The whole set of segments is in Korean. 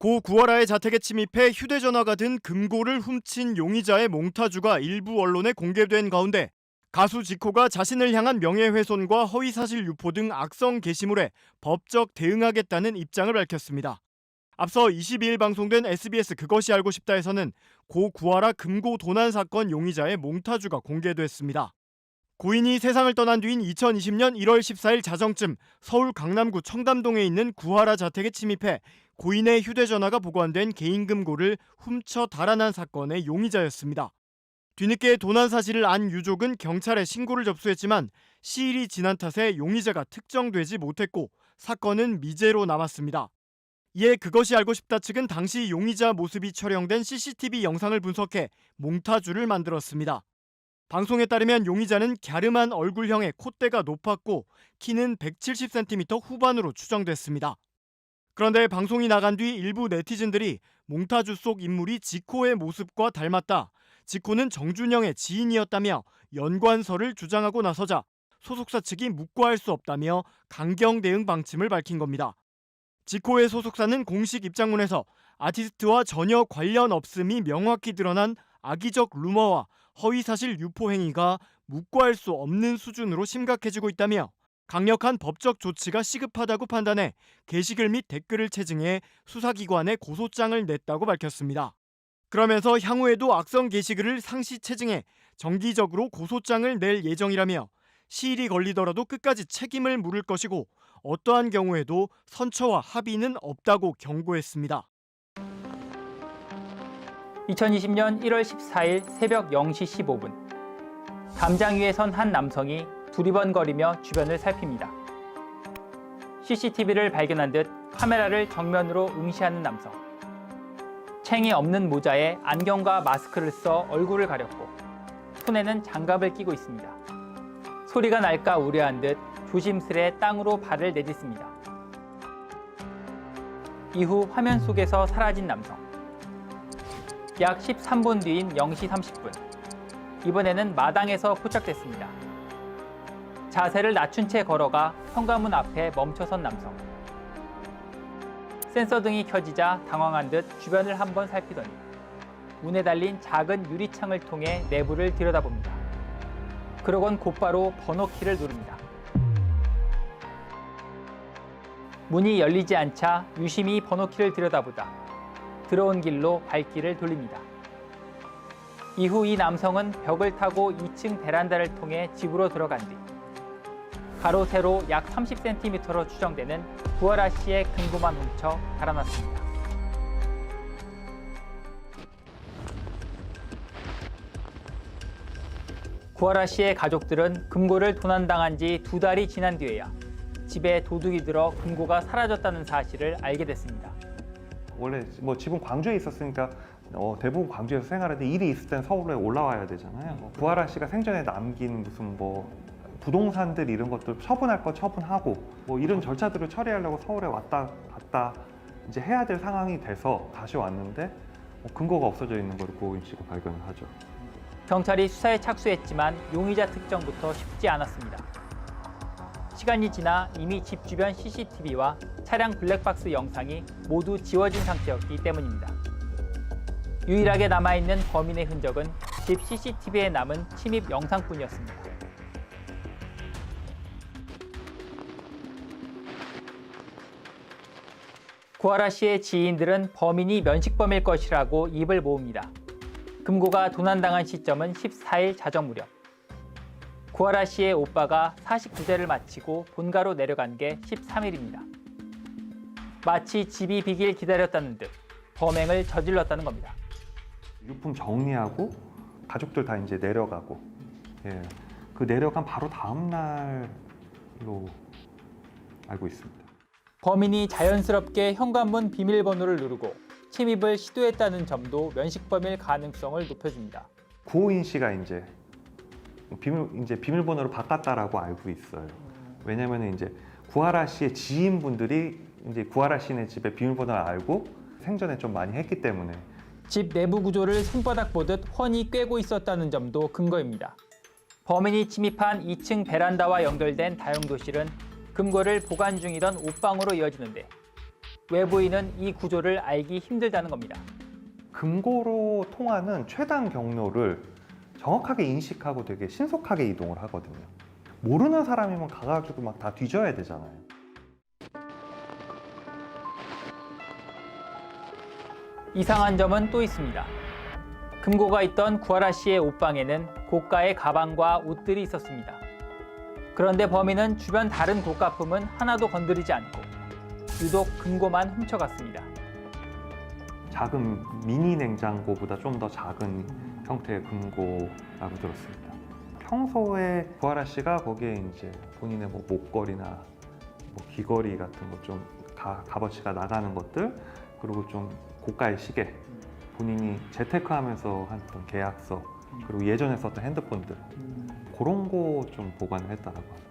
고 구하라의 자택에 침입해 휴대전화가 든 금고를 훔친 용의자의 몽타주가 일부 언론에 공개된 가운데 가수 지코가 자신을 향한 명예훼손과 허위사실 유포 등 악성 게시물에 법적 대응하겠다는 입장을 밝혔습니다. 앞서 22일 방송된 SBS 그것이 알고 싶다에서는 고 구하라 금고 도난 사건 용의자의 몽타주가 공개됐습니다. 고인이 세상을 떠난 뒤인 2020년 1월 14일 자정쯤 서울 강남구 청담동에 있는 구하라 자택에 침입해 고인의 휴대전화가 보관된 개인 금고를 훔쳐 달아난 사건의 용의자였습니다. 뒤늦게 도난 사실을 안 유족은 경찰에 신고를 접수했지만 시일이 지난 탓에 용의자가 특정되지 못했고 사건은 미제로 남았습니다. 이에 그것이 알고 싶다 측은 당시 용의자 모습이 촬영된 CCTV 영상을 분석해 몽타주를 만들었습니다. 방송에 따르면 용의자는 갸름한 얼굴형에 콧대가 높았고 키는 170cm 후반으로 추정됐습니다. 그런데 방송이 나간 뒤 일부 네티즌들이 몽타주 속 인물이 지코의 모습과 닮았다, 지코는 정준영의 지인이었다며 연관설을 주장하고 나서자 소속사 측이 묵과할 수 없다며 강경 대응 방침을 밝힌 겁니다. 지코의 소속사는 공식 입장문에서 아티스트와 전혀 관련 없음이 명확히 드러난 악의적 루머와 허위사실 유포 행위가 묵과할 수 없는 수준으로 심각해지고 있다며 강력한 법적 조치가 시급하다고 판단해 게시글 및 댓글을 체증해 수사기관에 고소장을 냈다고 밝혔습니다. 그러면서 향후에도 악성 게시글을 상시 체증해 정기적으로 고소장을 낼 예정이라며 시일이 걸리더라도 끝까지 책임을 물을 것이고 어떠한 경우에도 선처와 합의는 없다고 경고했습니다. 2020년 1월 14일 새벽 0시 15분 담장 위에 선 한 남성이 두리번거리며 주변을 살핍니다. CCTV를 발견한 듯 카메라를 정면으로 응시하는 남성. 챙이 없는 모자에 안경과 마스크를 써 얼굴을 가렸고 손에는 장갑을 끼고 있습니다. 소리가 날까 우려한 듯 조심스레 땅으로 발을 내딛습니다. 이후 화면 속에서 사라진 남성. 약 13분 뒤인 0시 30분. 이번에는 마당에서 포착됐습니다. 자세를 낮춘 채 걸어가 현관문 앞에 멈춰선 남성. 센서 등이 켜지자 당황한 듯 주변을 한번 살피더니 문에 달린 작은 유리창을 통해 내부를 들여다봅니다. 그러곤 곧바로 번호키를 누릅니다. 문이 열리지 않자 유심히 번호키를 들여다보다 들어온 길로 발길을 돌립니다. 이후 이 남성은 벽을 타고 2층 베란다를 통해 집으로 들어간 뒤 가로 세로 약 30cm로 추정되는 구하라 씨의 금고만 훔쳐 달아났습니다. 구하라 씨의 가족들은 금고를 도난당한 지 2달이 지난 뒤에야 집에 도둑이 들어 금고가 사라졌다는 사실을 알게 됐습니다. 원래 뭐 집은 광주에 있었으니까 대부분 광주에서 생활하는데 일이 있을 땐 서울에 올라와야 되잖아요. 구하라 씨가 생전에 남긴 무슨 부동산들 이런 것들 처분할 거 처분하고 이런 절차들을 처리하려고 서울에 왔다 갔다 이제 해야 될 상황이 돼서 다시 왔는데 금고가 없어져 있는 걸 고인씨가 발견을 하죠. 경찰이 수사에 착수했지만 용의자 특정부터 쉽지 않았습니다. 시간이 지나 이미 집 주변 CCTV와 차량 블랙박스 영상이 모두 지워진 상태였기 때문입니다. 유일하게 남아있는 범인의 흔적은 집 CCTV에 남은 침입 영상뿐이었습니다. 구하라 씨의 지인들은 범인이 면식범일 것이라고 입을 모읍니다. 금고가 도난당한 시점은 14일 자정 무렵. 구하라 씨의 오빠가 49세를 마치고 본가로 내려간 게 13일입니다. 마치 집이 비길 기다렸다는 듯 범행을 저질렀다는 겁니다. 유품 정리하고 가족들 다 이제 내려가고, 그 내려간 바로 다음 날로 알고 있습니다. 범인이 자연스럽게 현관문 비밀번호를 누르고 침입을 시도했다는 점도 면식범일 가능성을 높여줍니다. 고인 씨가 이제 비밀번호를 바꿨다라고 알고 있어요. 왜냐하면 이제 구하라 씨의 지인분들이 이제 구하라 씨네 집에 비밀번호를 알고 생전에 좀 많이 했기 때문에 집 내부 구조를 손바닥 보듯 훤히 꿰고 있었다는 점도 근거입니다. 범인이 침입한 2층 베란다와 연결된 다용도실은 금고를 보관 중이던 옷방으로 이어지는데 외부인은 이 구조를 알기 힘들다는 겁니다. 금고로 통하는 최단 경로를 정확하게 인식하고 되게 신속하게 이동을 하거든요. 모르는 사람이면 가가지고 막 다 뒤져야 되잖아요. 이상한 점은 또 있습니다. 금고가 있던 구하라 씨의 옷방에는 고가의 가방과 옷들이 있었습니다. 그런데 범인은 주변 다른 고가품은 하나도 건드리지 않고 유독 금고만 훔쳐갔습니다. 작은 미니 냉장고보다 좀 더 작은 형태의 금고라고 들었습니다. 평소에 구하라 씨가 거기에 이제 본인의 뭐 목걸이나 뭐 귀걸이 같은 것 좀 값어치가 나가는 것들, 그리고 좀 고가의 시계, 본인이 재테크하면서 했던 계약서, 그리고 예전에 썼던 핸드폰들, 그런 거 좀 보관을 했다라고 합니다.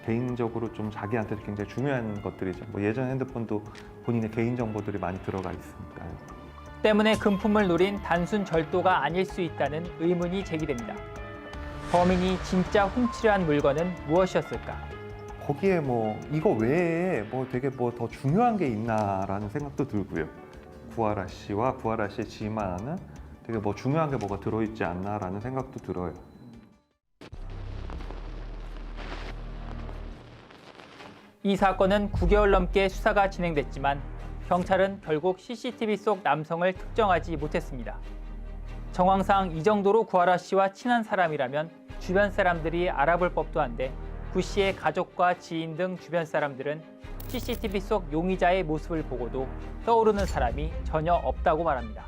개인적으로 좀 자기한테 굉장히 중요한 것들이죠. 뭐 예전 핸드폰도 본인의 개인 정보들이 많이 들어가 있으니까요. 때문에 금품을 노린 단순 절도가 아닐 수 있다는 의문이 제기됩니다. 범인이 진짜 훔치려 한 물건은 무엇이었을까? 거기에 뭐 이거 외에 뭐 되게 뭐 더 중요한 게 있나라는 생각도 들고요. 구하라 씨와 구하라 씨의 지인만 아는 되게 뭐 중요한 게 뭐가 들어있지 않나라는 생각도 들어요. 이 사건은 9개월 넘게 수사가 진행됐지만 경찰은 결국 CCTV 속 남성을 특정하지 못했습니다. 정황상 이 정도로 구하라 씨와 친한 사람이라면 주변 사람들이 알아볼 법도 한데 구 씨의 가족과 지인 등 주변 사람들은 CCTV 속 용의자의 모습을 보고도 떠오르는 사람이 전혀 없다고 말합니다.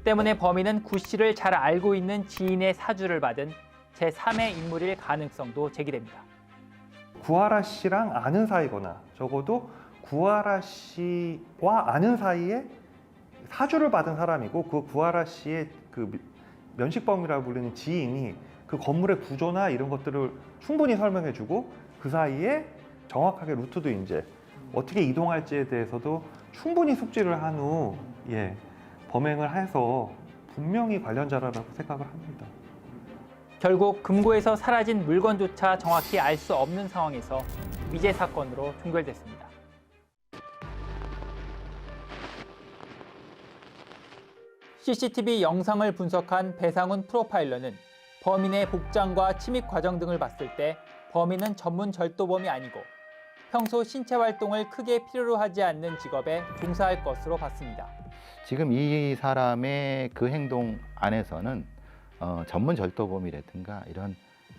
때문에 범인은 구 씨를 잘 알고 있는 지인의 사주를 받은 제3의 인물일 가능성도 제기됩니다. 구하라 씨랑 아는 사이거나 적어도 구하라 씨와 아는 사이에 사주를 받은 사람이고, 그 구하라 씨의 그 면식범이라고 불리는 지인이 그 건물의 구조나 이런 것들을 충분히 설명해주고, 그 사이에 정확하게 루트도 이제 어떻게 이동할지에 대해서도 충분히 숙지를 한 후 범행을 해서 분명히 관련자라고 생각을 합니다. 결국 금고에서 사라진 물건조차 정확히 알 수 없는 상황에서 미제 사건으로 종결됐습니다. CCTV 영상을 분석한 배상훈 프로파일러는 범인의 복장과 침입 과정 등을 봤을 때 범인은 전문 절도범이 아니고 평소 신체 활동을 크게 필요로 하지 않는 직업에 종사할 것으로 봤습니다. 지금 이 사람의 그 행동 안에서는 전문 절도범이라든가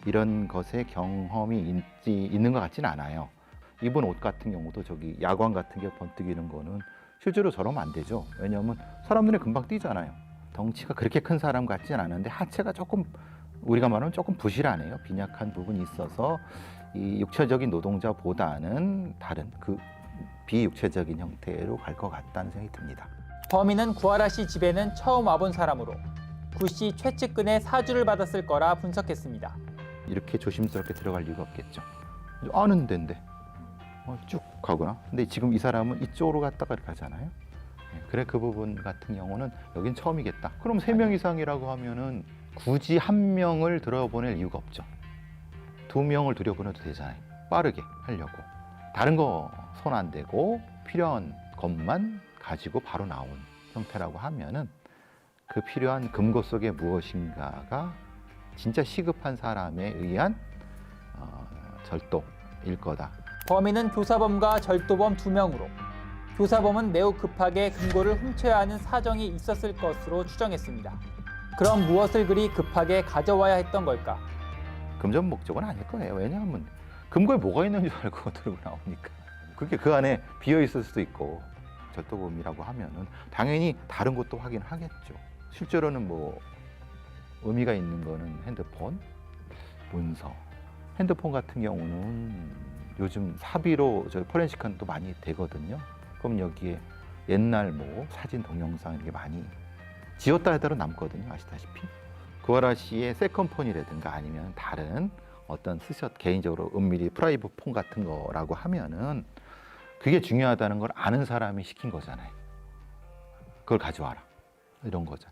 이런 것에 경험이 있는 것 같지는 않아요. 입은 옷 같은 경우도 저기 야광 같은 게 번뜩이는 거는 실제로 저러면 안 되죠. 왜냐하면 사람 눈에 금방 띄잖아요. 덩치가 그렇게 큰 사람 같지는 않은데 하체가 조금, 우리가 말하면 조금 부실하네요. 빈약한 부분이 있어서 이 육체적인 노동자보다는 다른 그 비육체적인 형태로 갈 것 같다는 생각이 듭니다. 범인은 구하라 씨 집에는 처음 와본 사람으로 구 씨 최측근의 사주를 받았을 거라 분석했습니다. 이렇게 조심스럽게 들어갈 이유가 없겠죠. 아는 데인데 쭉 가거나. 근데 지금 이 사람은 이쪽으로 갔다가 가잖아요. 그래, 그 부분 같은 경우는 여긴 처음이겠다. 그럼 3명 이상이라고 하면은 굳이 1명을 들여보낼 이유가 없죠. 2명을 들여보내도 되잖아요. 빠르게 하려고. 다른 거 손 안 대고 필요한 것만 가지고 바로 나온 형태라고 하면은 그 필요한 금고 속에 무엇인가가 진짜 시급한 사람에 의한 절도일 거다. 범인은 교사범과 절도범 2명으로 교사범은 매우 급하게 금고를 훔쳐야 하는 사정이 있었을 것으로 추정했습니다. 그럼 무엇을 그리 급하게 가져와야 했던 걸까? 금전 목적은 아닐 거예요. 왜냐하면 금고에 뭐가 있는 줄 알고 들고 나오니까. 그게 그 안에 비어 있을 수도 있고, 절도범이라고 하면은 당연히 다른 것도 확인하겠죠. 실제로는 뭐 의미가 있는 거는 핸드폰, 문서. 핸드폰 같은 경우는 요즘 사비로 저 포렌식은 또 많이 되거든요. 그럼 여기에 옛날 뭐 사진, 동영상 이렇게 많이 지웠다 하더라도 남거든요. 아시다시피. 구하라 씨의 세컨폰이라든가 아니면 다른 어떤 스샷, 개인적으로 은밀히 프라이빗 폰 같은 거라고 하면은 그게 중요하다는 걸 아는 사람이 시킨 거잖아요. 그걸 가져와라. 이런 거죠.